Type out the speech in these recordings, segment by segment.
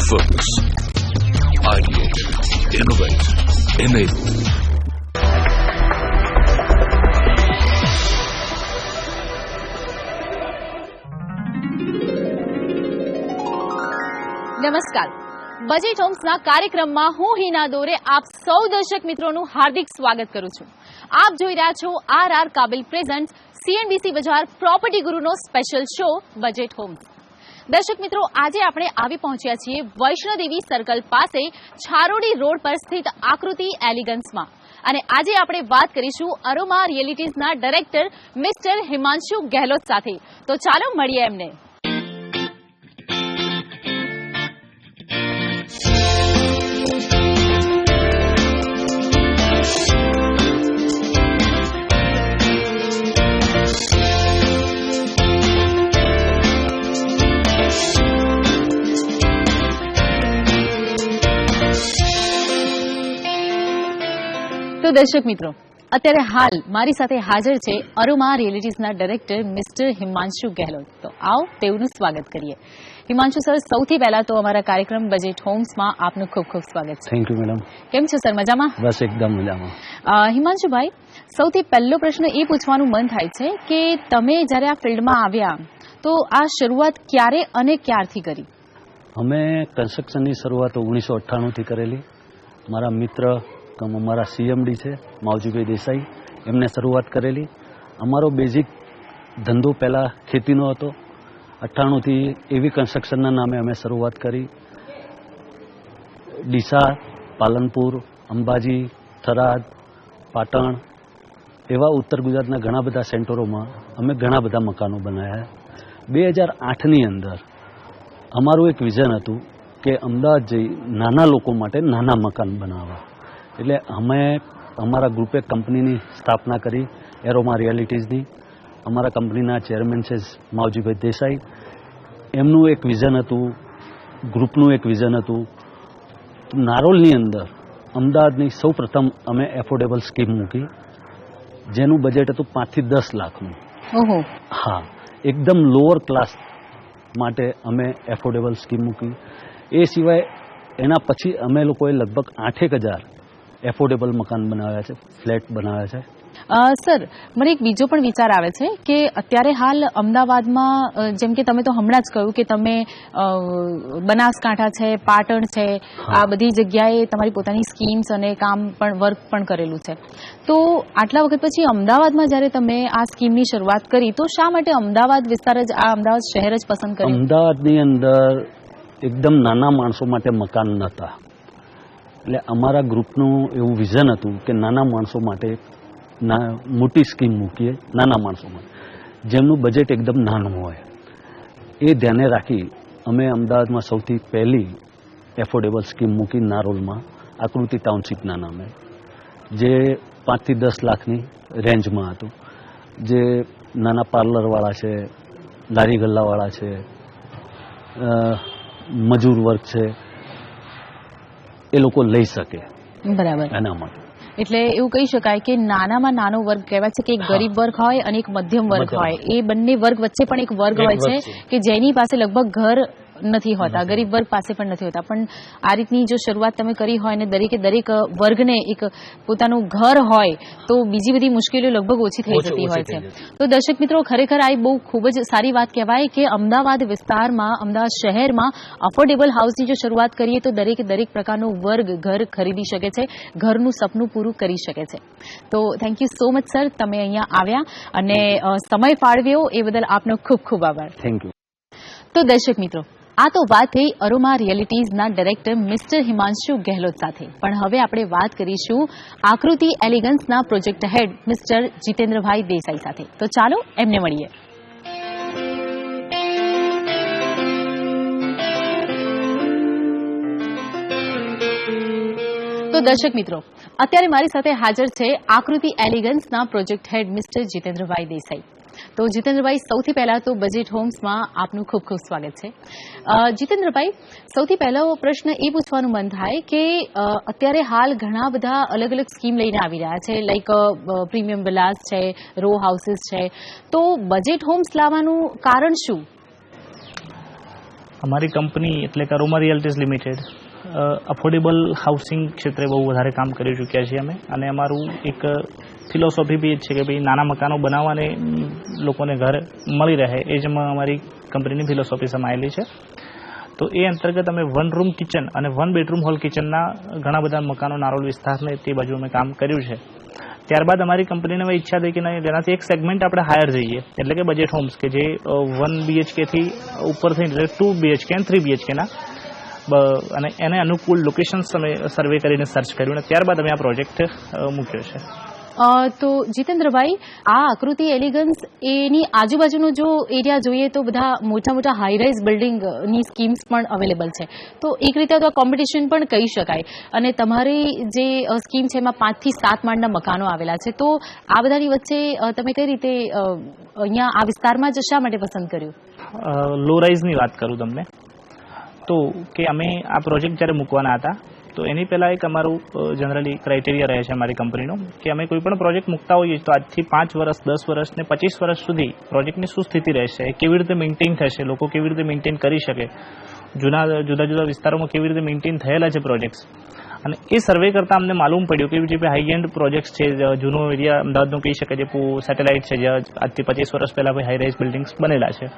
Focus. Ideate. Innovate. Enable. નમસ્કાર. Budget હોમ્સના કાર્યક્રમમાં હું હિના દોરે આપ સૌ દર્શક મિત્રોનું હાર્દિક સ્વાગત કરું છું. આપ જોઈ રહ્યા છો RR Kaabil present CNBC Bajar property ગુરુનો સ્પેશિયલ શો બજેટ હોમ્સ. દર્શક મિત્રો, આજે આપણે આવી પહોંચ્યા છીએ વૈષ્ણોદેવી સર્કલ પાસે છારોડી રોડ પર સ્થિત આકૃતિ એલિગન્સમાં, અને આજે આપણે વાત કરીશું અરોમા રિયલિટીઝના ડાયરેક્ટર મિસ્ટર હિમાંશુ ગેહલોત સાથે. તો ચાલો મળીએ એમને. તો દર્શક મિત્રો, અત્યારે હાલ મારી સાથે હાજર છે અરોમા રિયલિટીઝના ડાયરેક્ટર મિસ્ટર હિમાંશુ ગેહલોત. તો આવો તેઓનું સ્વાગત કરીએ. હિમાંશુ સર, સૌથી પહેલા તો અમારા કાર્યક્રમ બજેટ હોમ્સમાં આપનું ખૂબ ખૂબ સ્વાગત છે. Thank you madam. કેમ છો સર? મજામાં? બસ એકદમ મજામાં. હિમાંશુભાઈ, સૌથી પહેલો પ્રશ્ન એ પૂછવાનું મન થાય છે કે તમે જ્યારે આ ફિલ્ડમાં આવ્યા તો આ શરૂઆત ક્યારે અને ક્યારથી કરી? અમે કન્સ્ટ્રક્શનની શરૂઆત 1998થી કરેલી. મારા મિત્ર અમારા CMD છે માવજીભાઈ દેસાઈ, એમને શરૂઆત કરેલી. અમારો બેઝિક ધંધો પહેલાં ખેતીનો હતો. 98થી એવી કન્સ્ટ્રક્શનના નામે અમે શરૂઆત કરી. ડીસા, પાલનપુર, અંબાજી, થરાદ, પાટણ એવા ઉત્તર ગુજરાતના ઘણા બધા સેન્ટરોમાં અમે ઘણા બધા મકાનો બનાવ્યા. 2008ની અંદર અમારું એક વિઝન હતું કે અમદાવાદ જઈ નાના લોકો માટે નાના મકાન બનાવવા. એટલે અમે અમારા ગ્રુપે કંપનીની સ્થાપના કરી, એરોમા રિયાલિટીઝની. અમારા કંપનીના ચેરમેન છે માવજીભાઈ દેસાઈ. એમનું એક વિઝન હતું, ગ્રુપનું એક વિઝન હતું. નારોલની અંદર અમદાવાદની સૌ પ્રથમ અમે એફોર્ડેબલ સ્કીમ મૂકી, જેનું બજેટ હતું 5 થી 10 લાખનું. ઓહો. હા, એકદમ લોઅર ક્લાસ માટે અમે એફોર્ડેબલ સ્કીમ મૂકી. એ સિવાય એના પછી અમે લોકોએ લગભગ 8,000 એફોર્ડેબલ મકાન બનાવ્યા છે, ફ્લેટ બનાવ્યા છે. સર, મને એક બીજો પણ વિચાર આવે છે કે અત્યારે હાલ અમદાવાદમાં, જેમ કે તમે તો હમણાં જ કહ્યું કે તમે બનાસકાંઠા છે, પાટણ છે, આ બધી જગ્યાએ તમારી પોતાની સ્કીમ્સ અને કામ પણ વર્ક પણ કરેલું છે. તો આટલા વખત પછી અમદાવાદમાં જ્યારે તમે આ સ્કીમની શરૂઆત કરી, તો શા માટે અમદાવાદ વિસ્તાર જ, આ અમદાવાદ શહેર જ પસંદ કર્યું? અમદાવાદની અંદર એકદમ નાના માણસો માટે મકાન નહોતા. એટલે અમારા ગ્રુપનું એવું વિઝન હતું કે નાના માણસો માટે મોટી સ્કીમ મૂકીએ, નાના માણસો માટે જેમનું બજેટ એકદમ નાનું હોય. એ ધ્યાને રાખી અમે અમદાવાદમાં સૌથી પહેલી એફોર્ડેબલ સ્કીમ મૂકી નારોલમાં, આકૃતિ ટાઉનશીપના નામે, જે 5 થી 10 લાખની રેન્જમાં હતું. જે નાના પાર્લરવાળા છે, લારી ગલ્લાવાળા છે, મજૂર વર્ગ છે, એ લોકો લઈ શકે. બરાબર. એના માટે એટલે એવું કહી શકાય કે નાનામાં નાનો વર્ગ કહેવાય છે કે એક ગરીબ વર્ગ હોય અને એક મધ્યમ વર્ગ હોય. એ બંને વર્ગ વચ્ચે પણ એક વર્ગ હોય છે કે જેની પાસે લગભગ ઘર નથી હોતા, ગરીબ વર્ગ પાસે પણ નથી હોતા. પણ આ રીતની જો શરૂઆત તમે કરી હોય અને દરેકે દરેક વર્ગને એક પોતાનું ઘર હોય તો બીજી બધી મુશ્કેલીઓ લગભગ ઓછી થઈ જતી હોય છે. તો દર્શક મિત્રો, ખરેખર આ બહુ ખૂબ જ સારી વાત કહેવાય કે અમદાવાદ વિસ્તારમાં, અમદાવાદ શહેરમાં અફોર્ડેબલ હાઉસની જો શરૂઆત કરીએ તો દરેકે દરેક પ્રકારનો વર્ગ ઘર ખરીદી શકે છે, ઘરનું સપનું પૂરું કરી શકે છે. તો thank you so much sir, તમે અહીંયા આવ્યા અને સમય ફાળવ્યો એ બદલ આપનો ખૂબ ખૂબ આભાર. Thank you. તો દર્શક મિત્રો, આ તો વાત થઈ અરોમા રિયલિટીઝના ડાયરેક્ટર મિસ્ટર હિમાંશુ ગેહલોત સાથે. પણ હવે આપણે વાત કરીશું આકૃતિ એલિગન્સના project head mister Jitendrabhai Desai સાથે. તો ચાલો એમને મળીએ. તો દર્શક મિત્રો, અત્યારે મારી સાથે હાજર છે આકૃતિ એલિગન્સના project head mister Jitendrabhai Desai. તો જીતેન્દ્રભાઈ, સૌથી પહેલા તો બજેટ હોમ્સમાં આપનું ખૂબ ખૂબ સ્વાગત છે. જીતેન્દ્રભાઈ, સૌથી પહેલો પ્રશ્ન એ પૂછવાનું મન થાય કે અત્યારે હાલ ઘણા બધા અલગ અલગ સ્કીમ લઈને આવી રહ્યા છે, લાઈક પ્રીમિયમ વિલાસ છે, રો હાઉસીસ છે. તો બજેટ હોમ્સ લાવવાનું કારણ શું? અમારી કંપની એટલે કે અરોમા રિયલ્ટીઝ લિમિટેડ અફોર્ડેબલ હાઉસિંગ ક્ષેત્રે બહુ વધારે કામ કરી ચૂક્યા છીએ અમે, અને અમારું એક ફિલોસોફી બી એ જ છે કે ભાઈ નાના મકાનો બનાવવાને લોકોને ઘર મળી રહે, એ જ અમારી કંપનીની ફિલોસોફી સમાયેલી છે. તો એ અંતર્ગત અમે 1 રૂમ કિચન અને 1 બેડરૂમ હોલ કિચનના ઘણા બધા મકાનો નારોલ વિસ્તારને તે બાજુ અમે કામ કર્યું છે. ત્યારબાદ અમારી કંપનીને હવે ઈચ્છા થઈ કે જેનાથી એક સેગમેન્ટ આપણે હાયર જઈએ, એટલે કે બજેટ હોમ્સ કે જે 1 BHK થી ઉપર થઈને 2 BHK અને 3 BHK ના, અને એને અનુકૂળ લોકેશન્સ અમે સર્વે કરીને સર્ચ કર્યું અને ત્યારબાદ અમે આ પ્રોજેક્ટ મૂક્યો છે. તો જીતેન્દ્રભાઈ, આ આકૃતિ એલિગન્સ એની આજુબાજુનો જો એરિયા જોઈએ તો બધા મોટા મોટા હાઈરાઇઝ બિલ્ડિંગની સ્કીમ્સ પણ અવેલેબલ છે, તો એક રીતે તો કોમ્પિટિશન પણ કહી શકાય. અને તમારી જે સ્કીમ છે એમાં 5 થી 7 માળના મકાનો આવેલા છે, તો આ બધાની વચ્ચે તમે કઈ રીતે અહીંયા આ વિસ્તારમાં જ શા માટે પસંદ કર્યું? લો રાઇઝની વાત કરું તમને તો કે અમે આ પ્રોજેક્ટ જ્યારે મૂકવાના હતા તો એની પહેલાં એક અમારું જનરલી ક્રાઇટેરિયા રહે છે અમારી કંપનીનું કે અમે કોઈ પણ પ્રોજેક્ટ મૂકતા હોઈએ તો આજથી 5 વર્ષ, 10 વર્ષ ને 25 વર્ષ સુધી પ્રોજેક્ટની શું સ્થિતિ રહેશે, કેવી રીતે મેન્ટેન થશે, લોકો કેવી રીતે મેન્ટેન કરી શકે, જુદા જુદા વિસ્તારોમાં કેવી રીતે મેન્ટેન થયેલા છે પ્રોજેક્ટ્સ. અને એ સર્વે કરતાં અમને માલુમ પડ્યું કે જે હાઈ એન્ડ પ્રોજેક્ટ્સ છે, જૂનો એરિયા અમદાવાદનું કહી શકાય જે સેટેલાઇટ છે, જ્યાં આજથી 25 વર્ષ પહેલાં હાઈ રાઇઝ બિલ્ડિંગ્સ બનેલા છે,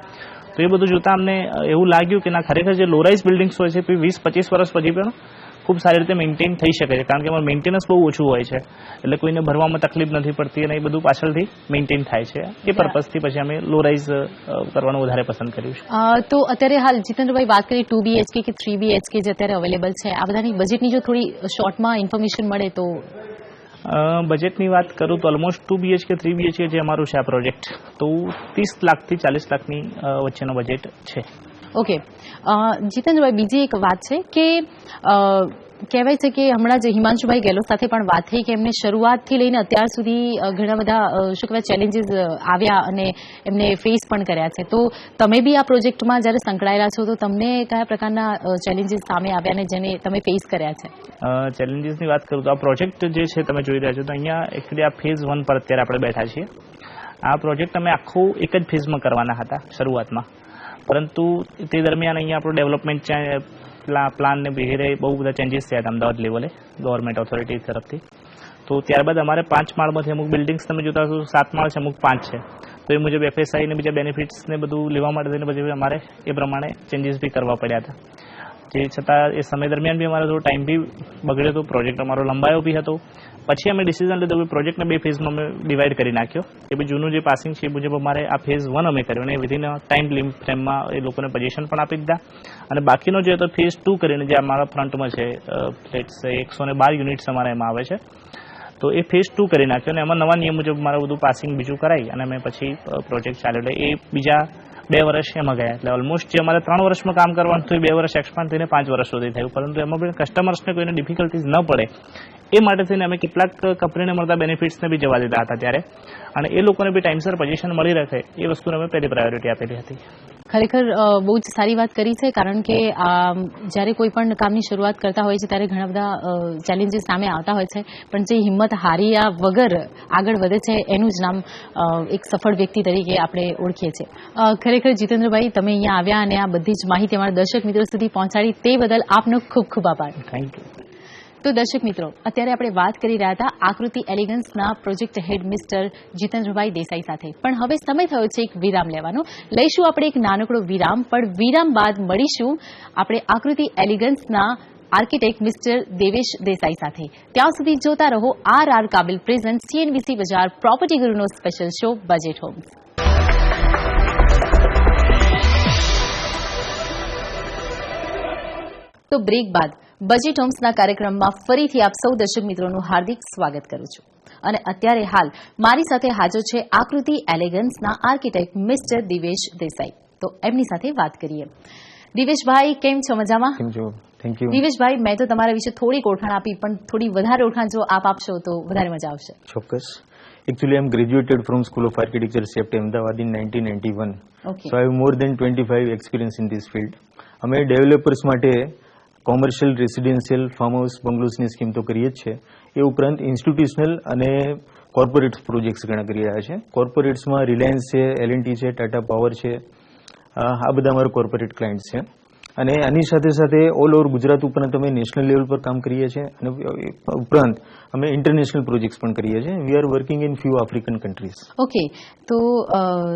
તો એ બધું જોતાં અમને એવું લાગ્યું કે ના, ખરેખર જે લો રાઇઝ બિલ્ડિંગ્સ હોય છે 20-25 વર્ષ પછી પણ ખૂબ સારી રીતે મેન્ટેન થઈ શકે છે, કારણ કે એમાં મેન્ટેનન્સ બહુ ઓછું હોય છે, એટલે કોઈને ભરવામાં તકલીફ નથી પડતી અને એ બધું પાછળથી મેન્ટેન થાય છે. એ પર્પઝથી પછી અમે લો રાઇઝ કરવાનું વધારે પસંદ કર્યું છે. તો અત્યારે હાલ જીતેન્દ્રભાઈ વાત કરી 2 BHK કે 3 BHK જે અત્યારે અવેલેબલ છે, આ બધાની બજેટની જો થોડી શોર્ટમાં ઇન્ફોર્મેશન મળે તો? બજેટની વાત કરું તો ઓલમોસ્ટ 2 BHK 3 BHK જે અમારું છે આ પ્રોજેક્ટ, તો 30 લાખથી 40 લાખની વચ્ચેનો બજેટ છે. ઓકે જીતેન્દ્રભાઈ, બીજી એક વાત છે કે કહેવાય છે કે હમણાં જ હિમાંશુભાઈ ગેહલોત સાથે પણ વાત થઈ કે એમને શરૂઆતથી લઈને અત્યાર સુધી ઘણા બધા શું કહેવાય ચેલેન્જીસ આવ્યા અને એમને ફેસ પણ કર્યા છે, તો તમે બી આ પ્રોજેક્ટમાં જ્યારે સંકળાયેલા છો તો તમને કયા પ્રકારના ચેલેન્જીસ સામે આવ્યા અને જેને તમે ફેસ કર્યા છે? ચેલેન્જીસની વાત કરું તો આ પ્રોજેક્ટ જે છે તમે જોઈ રહ્યા છો તો અહીંયા એકચ્યુઅલી આ ફેઝ 1 પર અત્યારે આપણે બેઠા છીએ. આ પ્રોજેક્ટ અમે આખું એક જ ફેઝમાં કરવાના હતા શરૂઆતમાં, પરંતુ તે દરમિયાન અહીંયા આપણું ડેવલપમેન્ટ પ્લાન ને વગેરે બહુ બધા ચેન્જીસ થયા હતા અમદાવાદ લેવલે ગવર્મેન્ટ ઓથોરિટી તરફથી. તો ત્યારબાદ અમારે 5 માળમાંથી અમુક બિલ્ડિંગ્સ તમે જોતા હશો 7 માળ છે, અમુક 5 છે, તો એ મુજબ FSI ને બીજા બેનિફિટ્સને બધું લેવા માટે થઈને પછી અમારે એ પ્રમાણે ચેન્જીસ બી કરવા પડ્યા હતા. જે છતાં એ સમય દરમિયાન બી અમારો થોડો ટાઈમ બી બગડ્યો હતો, પ્રોજેક્ટ અમારો લંબાયો બી હતો. પછી અમે ડિસિઝન લીધું કે પ્રોજેક્ટને 2 ફેઝમાં અમે ડિવાઈડ કરી નાખ્યો કે ભાઈ જૂનું જે પાસિંગ છે એ મુજબ અમારે આ ફેઝ 1 અમે કર્યો અને વિધિન ટાઈમ લિમિટ ફ્રેમમાં એ લોકોને પોઝિશન પણ આપી દીધા, અને બાકીનો જે હતો ફેઝ 2 કરીને જે અમારા ફ્રન્ટમાં છે ફ્લેટ્સ 112 યુનિટ્સ અમારા એમાં આવે છે, તો એ ફેઝ 2 કરી નાખ્યો અને એમાં નવા નિયમ મુજબ મારું બધું પાસિંગ બીજું કરાવી અને અમે પછી પ્રોજેક્ટ ચાલ્યો. એટલે એ બીજા 2 વર્ષ એમાં ગયા, એટલે ઓલમોસ્ટ જે અમારે 3 વર્ષમાં કામ કરવાનું હતું 2 વર્ષ એક્સપાન્ડ થઈને 5 વર્ષ સુધી થયું, પરંતુ એમાં પણ કસ્ટમર્સને કોઈને ડિફિકલ્ટીઝ ન પડે એ માટે થઈને અમે કેટલાક કંપનીને મળતા બેનિફિટ્સને બી જવા દીધા હતા ત્યારે, અને એ લોકોને બી ટાઈમસર પોઝિશન મળી રહે એ વસ્તુને અમે પહેલી પ્રાયોરિટી આપેલી હતી. ખરેખર બહુ જ સારી વાત કરી છે, કારણ કે જ્યારે કોઈ પણ કામની શરૂઆત કરતા હોય છે ત્યારે ઘણા બધા ચેલેન્જીસ સામે આવતા હોય છે, પણ જે હિંમત હાર્યા વગર આગળ વધે છે એનું જ નામ એક સફળ વ્યક્તિ તરીકે આપણે ઓળખીએ છીએ. ખરેખર જીતેન્દ્રભાઈ, તમે અહીંયા આવ્યા અને આ બધી જ માહિતી અમારા દર્શક મિત્રો સુધી પહોંચાડી તે બદલ આપનો ખૂબ ખૂબ આભાર. Thank you. તો દર્શક મિત્રો, અત્યારે આપણે વાત કરી રહ્યા હતા આકૃતિ એલિગન્સના project head mister Jitendrabhai Desai સાથે, પણ હવે સમય થયો છે એક વિરામ લેવાનો. લઈશું આપણે એક નાનકડો વિરામ, પણ વિરામ બાદ મળીશું આપણે આકૃતિ એલિગન્સના આર્કિટેક્ટ મિસ્ટર દેવેશ દેસાઈ સાથે. ત્યાં સુધી જોતા રહો RR Kaabil present CNBC Bajar property ગુરુનો સ્પેશિયલ શો બજેટ હોમ્સ. તો બ્રેક બાદ બજેટ હોમ્સના કાર્યક્રમમાં ફરીથી આપ સૌ દર્શક મિત્રોનું હાર્દિક સ્વાગત કરું છું, અને અત્યારે હાલ મારી સાથે હાજર છે આકૃતિ એલિગન્સના આર્કિટેક્ટ મિસ્ટર દિવેશ દેસાઈ. તો એમની સાથે વાત કરીએ. દિવેશભાઈ, કેમ છો? મજામાં? Thank you. દિવેશભાઈ, મેં તો તમારા વિશે થોડીક ઓળખાણ આપી, પણ થોડી વધારે ઓળખાણ જો આપ આપશો તો વધારે મજા આવશે. ચોક્કસ. Actually, I am graduated from School of Architecture, CFT, Ahmedabad in 1991. Okay. So I have more than 25 experience in this field. અમે ડેવલપર્સ માટે કોમર્શિયલ, રેસિડેન્શિયલ, ફાર્મ હાઉસ, બંગલોઝની સ્કીમ તો કરીએ જ છે. એ ઉપરાંત ઇન્સ્ટિટ્યુશનલ અને કોર્પોરેટ પ્રોજેક્ટ્સ ઘણા કરી રહ્યા છે. કોર્પોરેટ્સમાં રિલાયન્સ છે, L&T છે, ટાટા પાવર છે, આ બધા અમારા કોર્પોરેટ ક્લાયન્ટ્સ છે. અને આની સાથે સાથે ઓલ ઓવર ગુજરાત ઉપરાંત અમે નેશનલ લેવલ પર કામ કરીએ છીએ અને ઉપરાંત અમે ઇન્ટરનેશનલ પ્રોજેક્ટ્સ પણ કરીએ છીએ. We are working in few African countries. Okay, તો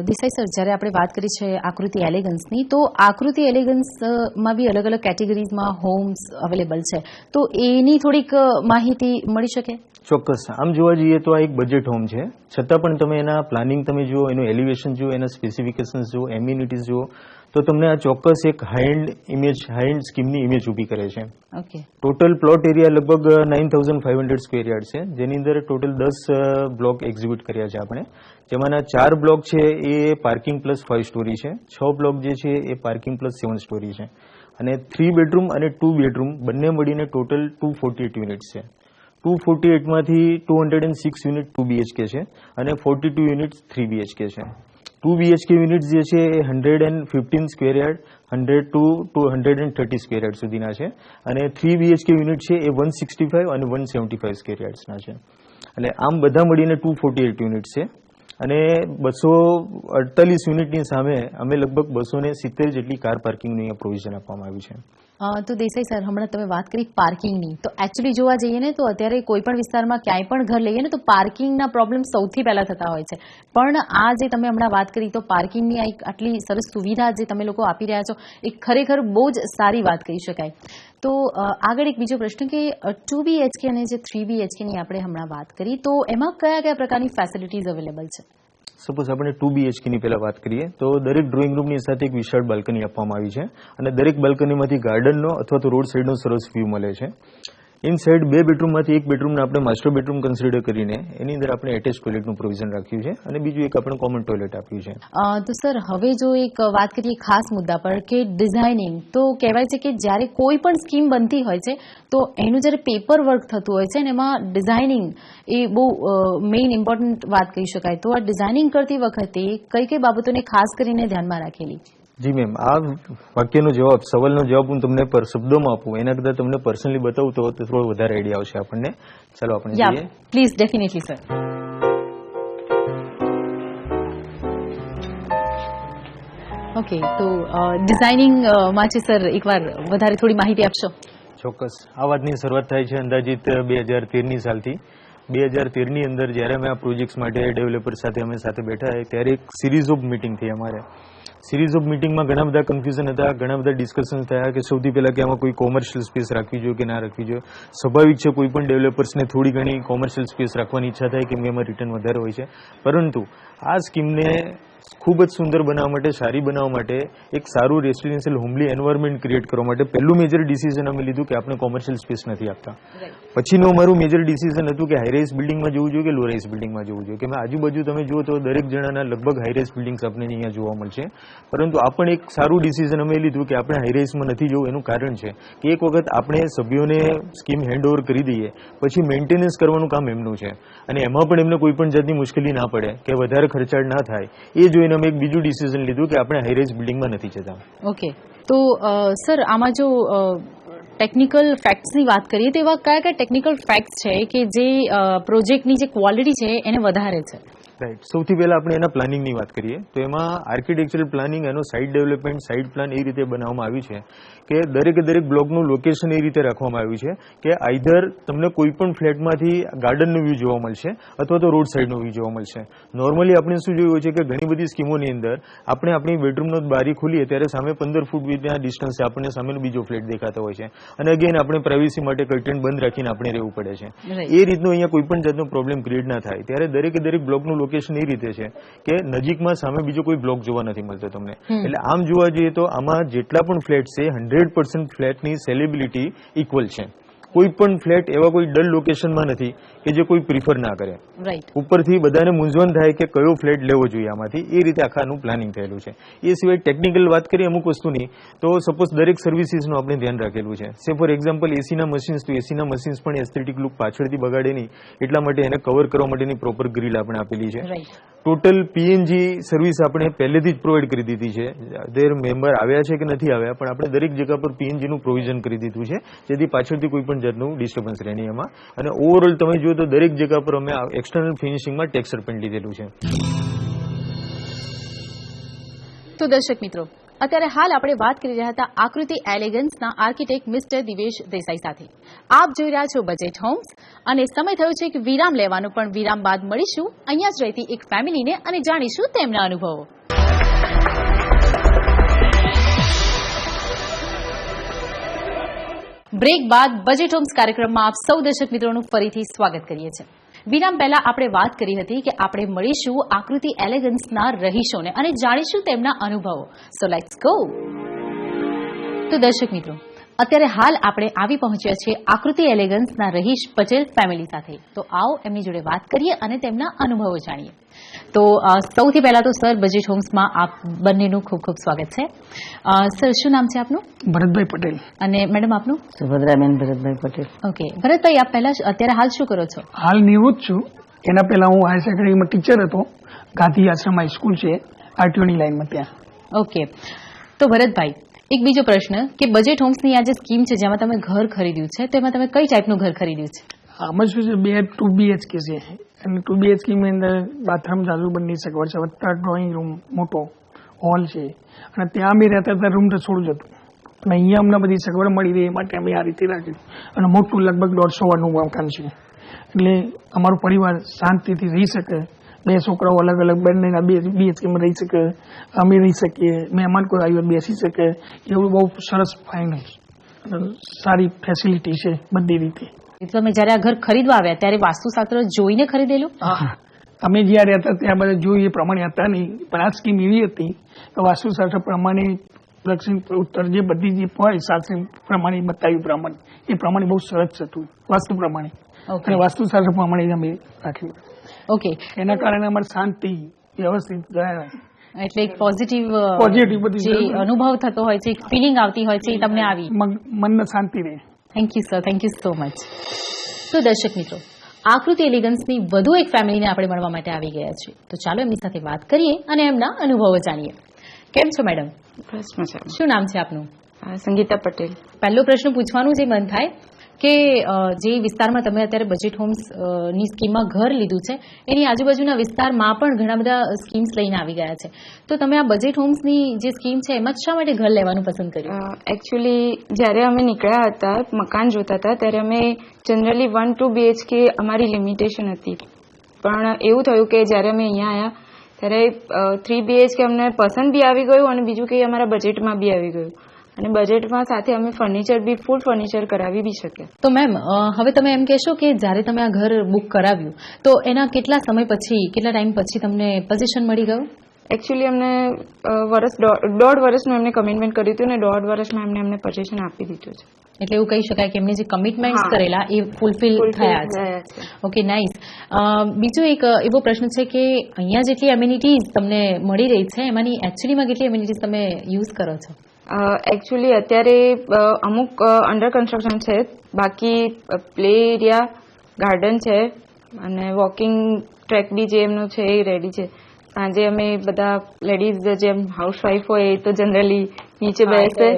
દેસાઈ સર, જ્યારે આપણે વાત કરી છે આકૃતિ એલિગન્સની, તો આકૃતિ એલિગન્સમાં બી અલગ અલગ કેટેગરીઝમાં હોમ્સ અવેલેબલ છે, તો એની થોડીક માહિતી મળી શકે? ચોક્કસ. આમ જોવા જઈએ તો આ એક બજેટ હોમ છે, છતાં પણ તમે એના પ્લાનિંગ તમે જુઓ, એનું એલિવેશન જુઓ, એના સ્પેસિફિકેશન્સ જુઓ, એમ્યુનિટીઝ જુઓ, તો તમને આ ચોક્કસ એક હાઈ-એન્ડ સ્કીમની ઇમેજ ઊભી કરે છે. ઓકે. ટોટલ પ્લોટ એરિયા લગભગ 9,500 સ્ક્વેર યાર્ડ છે, જેની અંદર ટોટલ 10 બ્લોક એક્ઝિક્યુટ કર્યા છે આપણે, જેમાંના 4 બ્લોક છે એ પાર્કિંગ પ્લસ 5 સ્ટોરી છે, 6 બ્લોક જે છે એ પાર્કિંગ પ્લસ 7 સ્ટોરી છે, અને 3 બેડરૂમ અને 2 બેડરૂમ બંને મળીને ટોટલ 248 યુનિટ્સ છે. 248 માંથી 206 યુનિટ 2 BHK છે અને 42 યુનિટ્સ 3 BHK છે. 2 BHK યુનિટ્સ જે છે એ 115 square yard 100 to 130 square yard સુધીના છે, અને 3 BHK યુનિટ છે એ 165 અને 175 સ્ક્વેર યાર્ડ્સના છે. એટલે આમ બધા મળીને 248 યુનિટ છે, અને 248 યુનિટની સામે અમે લગભગ 270 જેટલી કાર પાર્કિંગની પ્રોવિઝન આપવામાં આવી છે. તો દેસાઈ સર, હમણાં તમે વાત કરી પાર્કિંગની, તો એકચ્યુઅલી જોવા જઈએ ને તો અત્યારે કોઈ પણ વિસ્તારમાં ક્યાંય પણ ઘર લઈએ ને તો પાર્કિંગના પ્રોબ્લેમ સૌથી પહેલા થતા હોય છે, પણ આ જે તમે હમણાં વાત કરી, તો પાર્કિંગની આ એક આટલી સરસ સુવિધા જે તમે લોકો આપી રહ્યા છો, એ ખરેખર બહુ જ સારી વાત કહી શકાય. તો આગળ એક બીજો પ્રશ્ન કે 2 BHK અને જે 3 BHK ની આપણે હમણાં વાત કરી, તો એમાં કયા કયા પ્રકારની ફેસિલિટીઝ અવેલેબલ છે? સપોઝ આપણે 2 BHK ની પહેલા વાત કરીએ તો દરેક ડ્રોઈંગ રૂમની સાથે એક વિશાળ બાલ્કની આપવામાં આવી છે, અને દરેક બાલ્કનીમાંથી ગાર્ડનનો અથવા તો રોડ સાઈડનો સરસ વ્યૂ મળે છે. ઇનસાઇડ 2 બેડરૂમમાંથી એક બેડરૂમને આપણે માસ્ટર બેડરૂમ કન્સિડર કરીને એની અંદર આપણે એટેચ ટોયલેટનું પ્રોવિઝન રાખ્યું છે, અને બીજું એક આપણે કોમન ટોયલેટ આપ્યું છે. તો સર, હવે જો એક વાત કરીએ ખાસ મુદ્દા પર કે ડિઝાઇનિંગ, તો કહેવાય છે કે જ્યારે કોઈ પણ સ્કીમ બનતી હોય છે તો એનું જ્યારે પેપર વર્ક થતું હોય છે ને એમાં ડિઝાઇનિંગ એ બહુ મેઇન ઇમ્પોર્ટન્ટ વાત કહી શકાય. તો આ ડિઝાઇનિંગ કરતી વખતે કઈ કઈ બાબતોને ખાસ કરીને ધ્યાનમાં રાખેલી? જી મેમ, આ વાક્યનો જવાબ, સવાલનો જવાબ હું તમને શબ્દોમાં આપું એના કરતાં તમને પર્સનલી બતાવું તો થોડો વધારે આઈડિયા આવશે આપણને. ચાલો આપણે જોઈએ. Please, definitely sir. ઓકે, તો ડિઝાઇનિંગમાં છે સર, એકવાર વધારે થોડી માહિતી આપશો? ચોક્કસ. આ વાતની શરૂઆત થાય છે અંદાજિત 2013ની સાલથી. 2013ની અંદર જ્યારે અમે આ પ્રોજેક્ટ્સ માટે ડેવલપર સાથે અમે સાથે બેઠા ત્યારે એક સિરીઝ ઓફ મિટિંગ થઈ અમારે. સિરીઝ ઓફ મિટિંગમાં ઘણા બધા કન્ફ્યુઝન હતા, ઘણા બધા ડિસ્કશન થયા કે સૌથી પહેલાં કે આમાં કોઈ કોમર્શિયલ સ્પેસ રાખવી જોઈએ કે ના રાખવી જોઈએ. સ્વાભાવિક છે, કોઈ પણ ડેવલપર્સને થોડી ઘણી કોમર્શિયલ સ્પેસ રાખવાની ઈચ્છા થાય કેમ કે એમાં રિટર્ન વધારે હોય છે, પરંતુ આ સ્કીમને ખૂબ જ સુંદર બનાવવા માટે, સારી બનાવવા માટે, એક સારું રેસિડેન્શિયલ હોમલી એન્વાયરમેન્ટ ક્રિએટ કરવા માટે પહેલું મેજર ડિસિઝન અમે લીધું કે આપણે કોમર્શિયલ સ્પેસ નથી આપતા. પછીનું અમારું મેજર ડિસિઝન હતું કે હાઈરાઇઝ બિલ્ડિંગમાં જવું જોઈએ કે લો રાઇઝ બિલ્ડિંગમાં જવું જોઈએ, કે આજુબાજુ તમે જુઓ તો દરેક જણાના લગભગ હાઈરાઇઝ બિલ્ડિંગ્સ આપણને અહીંયા જોવા મળશે, પરંતુ આ પણ એક સારું ડિસિઝન અમે લીધું કે આપણે હાઈરાઇઝમાં નથી જવું. એનું કારણ છે કે એક વખત આપણે સભ્યોને સ્કીમ હેન્ડઓવર કરી દઈએ પછી મેન્ટેનન્સ કરવાનું કામ એમનું છે, અને એમાં પણ એમને કોઈ પણ જાતની મુશ્કેલી ના પડે કે વધારે ખર્ચાળ ના થાય, એ જોઈને અમે એક બીજું ડિસિઝન લીધું કે આપણે હાઈરાઇઝ બિલ્ડિંગમાં નથી જતા. ઓકે, તો સર, આમાં જો ટેકનિકલ ફેક્ટ્સની વાત કરીએ તો એવા કયા કયા ટેકનિકલ ફેક્ટ્સ છે કે જે પ્રોજેક્ટની જે ક્વોલિટી છે એને વધારે છે? રાઈટ. સૌથી પહેલા આપણે એના પ્લાનિંગની વાત કરીએ તો એમાં આર્કિટેક્ચરલ પ્લાનિંગ, એનો સાઇટ ડેવલપમેન્ટ, સાઇટ પ્લાન એ રીતે બનાવવામાં આવ્યું છે કે દરેક બ્લોકનું લોકેશન એ રીતે રાખવામાં આવ્યું છે કે આઈધર તમને કોઈ પણ ફ્લેટમાંથી ગાર્ડનનો વ્યૂ જોવા મળશે અથવા તો રોડ સાઈડનો વ્યૂ જોવા મળશે. નોર્મલી આપણે શું જોયું છે કે ઘણી બધી સ્કીમોની અંદર આપણે આપણી બેડરૂમનો બારી ખોલીએ ત્યારે સામે 15 ફૂટ ડિસ્ટન્સે આપણને સામેનો બીજો ફ્લેટ દેખાતો હોય છે, અને અગેન આપણે પ્રાઇવસી માટે કર્ટેન બંધ રાખીને આપણે રહેવું પડે છે. એ રીતનો અહીંયા કોઈ પણ જાતનો પ્રોબ્લેમ ક્રિએટ ના થાય. ત્યારે દરેક બ્લોકનું લોકેશન એ રીતે છે કે નજીકમાં સામે બીજો કોઈ બ્લોક જોવા નથી મળતો તમને. એટલે આમ જોવા જઈએ તો આમાં જેટલા પણ ફ્લેટ છે 100% ફ્લેટની સેલેબિલિટી ઇક્વલ છે. કોઈ પણ ફ્લેટ એવા કોઈ ડલ લોકેશનમાં નથી કે જે કોઈ પ્રિફર ના કરે. ઉપરથી બધાને મૂંઝવણ થાય કે કયો ફ્લેટ લેવો જોઈએ આમાંથી, એ રીતે આખાનું પ્લાનિંગ થયેલું છે. એ સિવાય ટેકનિકલ વાત કરીએ અમુક વસ્તુની તો સપોઝ દરેક સર્વિસીસનું આપણે ધ્યાન રાખેલું છે. સે ફોર એક્ઝામ્પલ એસીના મશીન્સ, તો એસીના મશીન્સ પણ એસ્થેટિક લુક પાછળથી બગાડે નહીં એટલા માટે એને કવર કરવા માટેની પ્રોપર ગ્રીલ આપણે આપેલી છે. ટોટલ પીએનજી સર્વિસ આપણે પહેલેથી જ પ્રોવાઈડ કરી દીધી છે. દેર મેમ્બર આવ્યા છે કે નથી આવ્યા, પણ આપણે દરેક જગ્યા પર પીએનજીનું પ્રોવિઝન કરી દીધું છે, જેથી પાછળથી કોઈ પણ જાતનું ડિસ્ટર્બન્સ રહે નહીં એમાં. અને ઓવરઓલ તમે જુઓ તો દરેક જગ્યા પર અમે એક્સટર્નલ ફિનિશિંગમાં ટેક્સચર પેન્ટ લીધેલું છે. તો દર્શક મિત્રો, અત્યારે હાલ આપણે વાત કરી રહ્યા હતા આકૃતિ એલિગન્સના આર્કિટેક્ટ મિસ્ટર દિવેશ દેસાઈ સાથે. આપ જોઈ રહ્યા છો બજેટ હોમ્સ અને સમય થયો છે એક વિરામ લેવાનો, પણ વિરામ બાદ મળીશું અહીંયા જ રહેતી એક ફેમિલીને અને જાણીશું તેમના અનુભવો. બ્રેક બાદ બજેટ હોમ્સ કાર્યક્રમમાં આપ સૌ દર્શક મિત્રોનું ફરીથી સ્વાગત કરીએ છીએ. વિરામ પહેલા આપણે વાત કરી હતી કે આપણે મળીશું આકૃતિ એલિગન્સના રહીશોને અને જાણીશું તેમના અનુભવો. So let's go. તો દર્શક મિત્રો, અત્યારે હાલ આપણે આવી પહોંચ્યા છીએ આકૃતિ એલિગન્સના રહીશ પટેલ ફેમિલી સાથે. તો આવો એમની જોડે વાત કરીએ અને તેમના અનુભવો જાણીએ. તો સૌથી પહેલા તો સર બજેટ હોમ્સમાં આપ બંનેનું ખૂબ ખૂબ સ્વાગત છે. સર, શું નામ છે આપનું? ભરતભાઈ પટેલ. અને મેડમ આપનું? સુભદ્રાબેન ભરતભાઈ પટેલ. ઓકે, ભરતભાઈ, આપ પહેલા અત્યારે હાલ શું કરો છો? હાલ નિવૃત્ત છું. એના પહેલા હું હાયર સેકન્ડરીમાં ટીચર હતો. ગાંધી આશ્રમ હાઈસ્કૂલ છે આરટીઓની લાઈનમાં, ત્યાં. ઓકે, તો ભરતભાઈ, એક બીજો પ્રશ્ન કે બજેટ હોમ્સની આ જે સ્કીમ છે જેમાં તમે ઘર ખરીદ્યું છે, તો એમાં તમે કઈ ટાઈપનું ઘર ખરીદ્યું છે? આમાં શું છે, 2 BHK છે અને 2 BHK ની અંદર બાથરૂમ ચાલુ બંને સગવડ છે, વત્તા ડ્રોઈંગ રૂમ મોટો હોલ છે અને ત્યાં અમે રહેતા હતા રૂમ રસોડું જ હતું. અને અહીંયા અમને બધી સગવડ મળી રહે એ માટે અમે આ રીતે રાખ્યું. અને મોટું લગભગ 150 વારનું મકાન છે, એટલે અમારો પરિવાર શાંતિથી રહી શકે. 2 છોકરાઓ અલગ અલગ બંનેના 2 BHK માં રહી શકે, અમે રહી શકીએ, મહેમાન કોઈ આવ્યો બેસી શકે, એવું બહુ સરસ ફાઇન સારી ફેસિલિટી છે બધી રીતે. તમે જયારે આ ઘર ખરીદવા આવ્યા ત્યારે વાસ્તુશાસ્ત્ર જોઈને ખરીદેલું? અમે જ્યાં રહેતા ત્યાં બધા જોયું એ પ્રમાણે હતા નહીં, પણ આ સ્કીમ એવી હતી કે વાસ્તુશાસ્ત્ર પ્રમાણે દક્ષિણ ઉત્તર જે બધી જે હોય શાસ્ત્ર પ્રમાણે બતાવ્યું પ્રમાણે એ પ્રમાણે બહુ સરસ હતું વાસ્તુ પ્રમાણે. અને વાસ્તુશાસ્ત્ર પ્રમાણે અમે રાખ્યું. ઓકે, એના કારણે અમારે શાંતિ વ્યવસ્થિત ગયા. એટલે એક પોઝિટિવ બધી જે અનુભવ થતો હોય છે, એક ફિલિંગ આવતી હોય છે, એ તમને આવી? મનને શાંતિ રહે. Thank you sir, thank you so much. તો દર્શક મિત્રો, આકૃતિ એલિગન્સની વધુ એક ફેમિલીને આપણે મળવા માટે આવી ગયા છીએ. તો ચાલો એમની સાથે વાત કરીએ અને એમના અનુભવો જાણીએ. કેમ છો મેડમ? શું નામ છે આપનું? સંગીતા પટેલ. પહેલો પ્રશ્ન પૂછવાનું જે મન થાય કે જે વિસ્તારમાં તમે અત્યારે બજેટ હોમ્સ ની સ્કીમમાં ઘર લીધું છે એની આજુબાજુના વિસ્તારમાં પણ ઘણા બધા સ્કીમ્સ લઈને આવી ગયા છે, તો તમે આ બજેટ હોમ્સની જે સ્કીમ છે એમાં શા માટે ઘર લેવાનું પસંદ કર્યું? એકચ્યુઅલી જ્યારે અમે નીકળ્યા હતા મકાન જોતા હતા ત્યારે અમે જનરલી 1-2 BHK અમારી લિમિટેશન હતી, પણ એવું થયું કે જ્યારે અમે અહીંયા આવ્યા ત્યારે 3 BHK અમને પસંદ બી આવી ગયું અને બીજું કે અમારા બજેટમાં બી આવી ગયું અને બજેટમાં સાથે અમે ફર્નિચર બી ફૂલ ફર્નિચર કરાવી બી શકીએ. તો મેમ, હવે તમે એમ કહેશો કે જ્યારે તમે આ ઘર બુક કરાવ્યું તો એના કેટલા સમય પછી, કેટલા ટાઈમ પછી તમને પોઝિશન મળી ગયું? એકચ્યુઅલી અમને 1.5 વર્ષનું એમને કમિટમેન્ટ કર્યું હતું અને 1.5 વર્ષમાં અમને પોઝિશન આપી દીધું છે. એટલે એવું કહી શકાય કે એમને જે કમિટમેન્ટ કરેલા એ ફૂલફિલ થયા છે. Okay, nice. બીજો એક એવો પ્રશ્ન છે કે અહીંયા જેટલી એમ્યુનિટીઝ તમને મળી રહી છે એમાંની એકચ્યુઅલીમાં કેટલી એમ્યુનિટીઝ તમે યુઝ કરો છો? એકચ્યુઅલી અત્યારે અમુક અંડર કન્સ્ટ્રક્શન છે, બાકી પ્લે એરિયા, ગાર્ડન છે અને વોકિંગ ટ્રેક બી જે એમનો છે એ રેડી છે. સાંજે અમે બધા લેડીઝ જેમ હાઉસવાઈફ હોય એ તો જનરલી નીચે બેસે,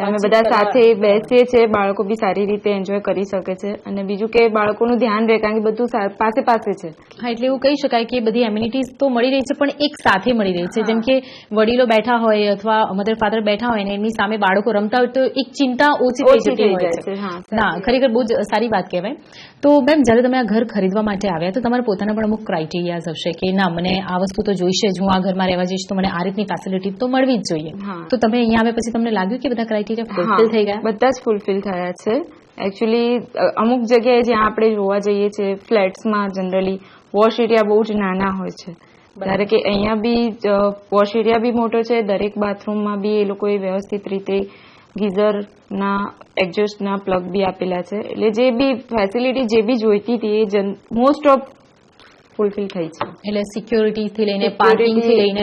અમે બધા સાથે બેસીએ છીએ, બાળકો બી સારી રીતે એન્જોય કરી શકે છે અને બીજું કે બાળકોનું ધ્યાન રહે કારણ કે બધું પાસે છે. હા, એટલે એવું કહી શકાય કે બધી એમ્યુનિટીઝ તો મળી રહી છે પણ એક સાથે મળી રહી છે. જેમ કે વડીલો બેઠા હોય અથવા મધર ફાધર બેઠા હોય ને એમની સામે બાળકો રમતા હોય તો એક ચિંતા ઓછી થઈ જતી હોય છે. ના, ખરેખર બહુ જ સારી વાત કહેવાય. તો મેમ, જ્યારે તમે આ ઘર ખરીદવા માટે આવ્યા તો તમારા પોતાના પણ અમુક ક્રાઇટેરિયાઝ હશે કે ના, મને આ વસ્તુ તો જોઈશે જ, હું આ ઘરમાં રહેવા જઈશ તો મને આ રીતની ફેસિલિટી તો મળવી જ જોઈએ. તો તમે અહીંયા આવ્યા પછી તમને લાગ્યું કે બધા ક્રાઇટેરિયા ફૂલફિલ થઈ ગયા? બધા જ ફૂલફિલ થયા છે. એકચ્યુઅલી અમુક જગ્યાએ જ્યાં આપણે જોવા જઈએ છીએ ફ્લેટ્સમાં જનરલી વોશ એરિયા બહુ જ નાના હોય છે, જ્યારે કે અહીંયા બી વોશ એરિયા બી મોટો છે, દરેક બાથરૂમમાં બી એ લોકોએ વ્યવસ્થિત રીતે ગીઝરના એક્ઝોસ્ટના પ્લગ બી આપેલા છે. એટલે જે બી ફેસિલિટી જે બી જોઈતી હતી એ મોસ્ટ ઓફ ફૂલફિલ થઈ છે. એટલે સિક્યોરિટીથી લઈને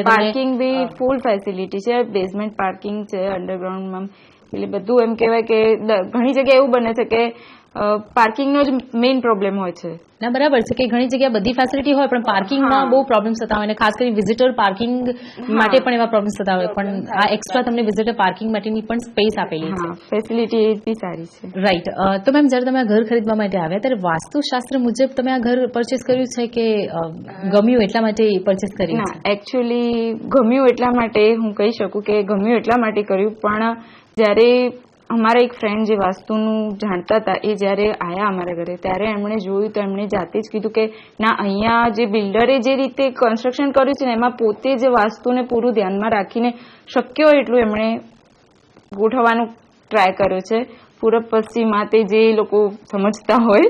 પાર્કિંગ બી ફૂલ ફેસિલિટી છે, બેઝમેન્ટ પાર્કિંગ છે અંડરગ્રાઉન્ડમાં. એટલે બધું એમ કહેવાય કે ઘણી જગ્યાએ એવું બને છે કે પાર્કિંગનો જ મેઇન પ્રોબ્લેમ હોય છે. ના બરાબર છે કે ઘણી જગ્યાએ બધી ફેસિલિટી હોય પણ પાર્કિંગમાં બહુ પ્રોબ્લેમ્સ થતા હોય અને ખાસ કરીને વિઝિટર પાર્કિંગ માટે પણ એવા પ્રોબ્લેમ્સ થતા હોય પણ આ એક્સ્ટ્રા તમને વિઝિટર પાર્કિંગ માટેની પણ સ્પેસ આપેલી છે. ફેસિલિટી એ બી સારી છે. રાઈટ. તો મેમ જ્યારે તમે આ ઘર ખરીદવા માટે આવ્યા ત્યારે વાસ્તુશાસ્ત્ર મુજબ તમે આ ઘર પરચેસ કર્યું છે કે ગમ્યું એટલા માટે પરચેસ કર્યું? ના, એકચ્યુઅલી ગમ્યું એટલા માટે હું કહી શકું કે ગમ્યું એટલા માટે કર્યું, પણ જ્યારે અમારા એક ફ્રેન્ડ જે વાસ્તુનું જાણતા હતા એ જ્યારે આવ્યા અમારા ઘરે ત્યારે એમણે જોયું તો એમણે જાતે જ કીધું કે ના, અહીંયા જે બિલ્ડરે જે રીતે કન્સ્ટ્રક્શન કર્યું છે ને એમાં પોતે જ વાસ્તુને પૂરું ધ્યાનમાં રાખીને શક્ય હોય એટલું એમણે ગોઠવવાનું ટ્રાય કર્યો છે. પૂરબ પશ્ચિમમાં તે જે લોકો સમજતા હોય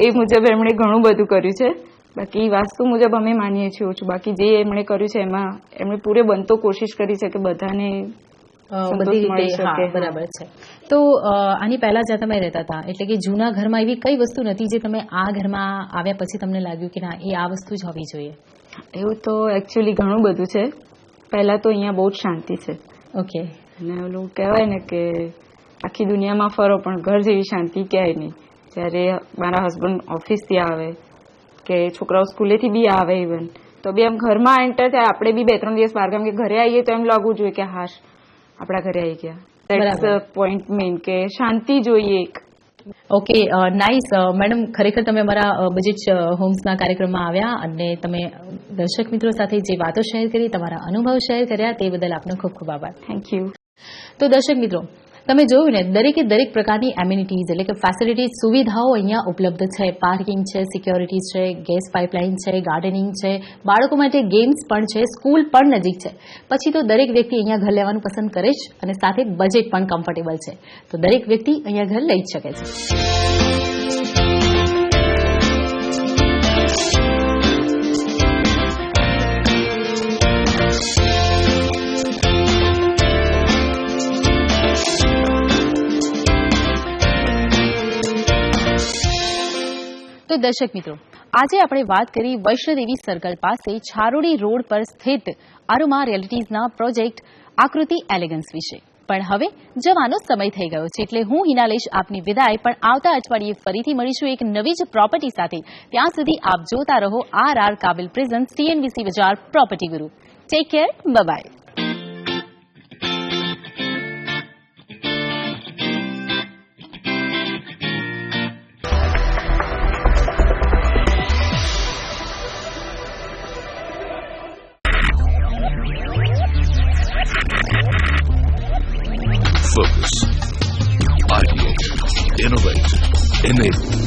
એ મુજબ એમણે ઘણું બધું કર્યું છે. બાકી વાસ્તુ મુજબ અમે માનીએ છીએ ઓછું, બાકી જે એમણે કર્યું છે એમાં એમણે પૂરે બનતો કોશિશ કરી છે કે બધાને બધી રીતે. બરાબર છે. તો આની પહેલા જ્યાં તમે રહેતા હતા એટલે કે જૂના ઘરમાં એવી કઈ વસ્તુ નથી જે તમે આ ઘરમાં આવ્યા પછી તમને લાગ્યું કે ના એ આ વસ્તુ જ હોવી જોઈએ? એવું તો એકચ્યુઅલી ઘણું બધું છે. પહેલા તો અહીંયા બહુ જ શાંતિ છે. ઓકે. અને ઓલું કહેવાય ને કે આખી દુનિયામાં ફરો પણ ઘર જેવી શાંતિ ક્યાંય નહીં. જ્યારે મારા હસબન્ડ ઓફિસથી આવે કે છોકરાઓ સ્કૂલેથી બી આવે ઇવન તો બી આમ ઘરમાં એન્ટર થાય આપણે બી 2-3 દિવસ બહાર ગામ કે ઘરે આવીએ તો એમ લાગવું જોઈએ કે હાશ આપણા ઘરે આવી ગયા. ધેટ્સ પોઈન્ટ મેઇન કે શાંતિ જોઈએ એક. Okay, nice. મેડમ ખરેખર તમે અમારા બજેટ હોમ્સના કાર્યક્રમમાં આવ્યા અને તમે દર્શક મિત્રો સાથે જે વાતો શેર કરી, તમારા અનુભવ શેર કર્યા તે બદલ આપનો ખૂબ ખૂબ આભાર. Thank you. તો દર્શક મિત્રો તમે જોયું ને દરેકે દરેક પ્રકારની એમ્યુનિટીઝ એટલે કે ફેસિલિટીઝ સુવિધાઓ અહીંયા ઉપલબ્ધ છે. પાર્કિંગ છે, સિક્યોરિટી છે, ગેસ પાઇપલાઇન છે, ગાર્ડનિંગ છે, બાળકો માટે ગેમ્સ પણ છે, સ્કૂલ પણ નજીક છે. પછી તો દરેક વ્યક્તિ અહીંયા ઘર લેવાનું પસંદ કરે છે અને સાથે બજેટ પણ કમ્ફર્ટેબલ છે. તો દરેક વ્યક્તિ અહીંયા ઘર લઈ જ શકે છે. તો દર્શક મિત્રો આજે આપણે વાત કરી વૈષ્ણોદેવી સર્કલ પાસે છારોડી રોડ પર સ્થિત અરુમા રિયલ્ટીઝના પ્રોજેક્ટ આકૃતિ એલિગન્સ વિશે. પણ હવે જવાનો સમય થઈ ગયો છે એટલે હું હિનાલેશ આપની વિદાય, પણ આવતા અઠવાડિયે ફરીથી મળીશું એક નવી જ પ્રોપર્ટી સાથે. ત્યાં સુધી આપ જોતા રહો RR કાબિલ પ્રેઝન્સ TNVC બજાર પ્રોપર્ટી ગુરુ. Take care, bye. Focus, ideate, innovate, enable.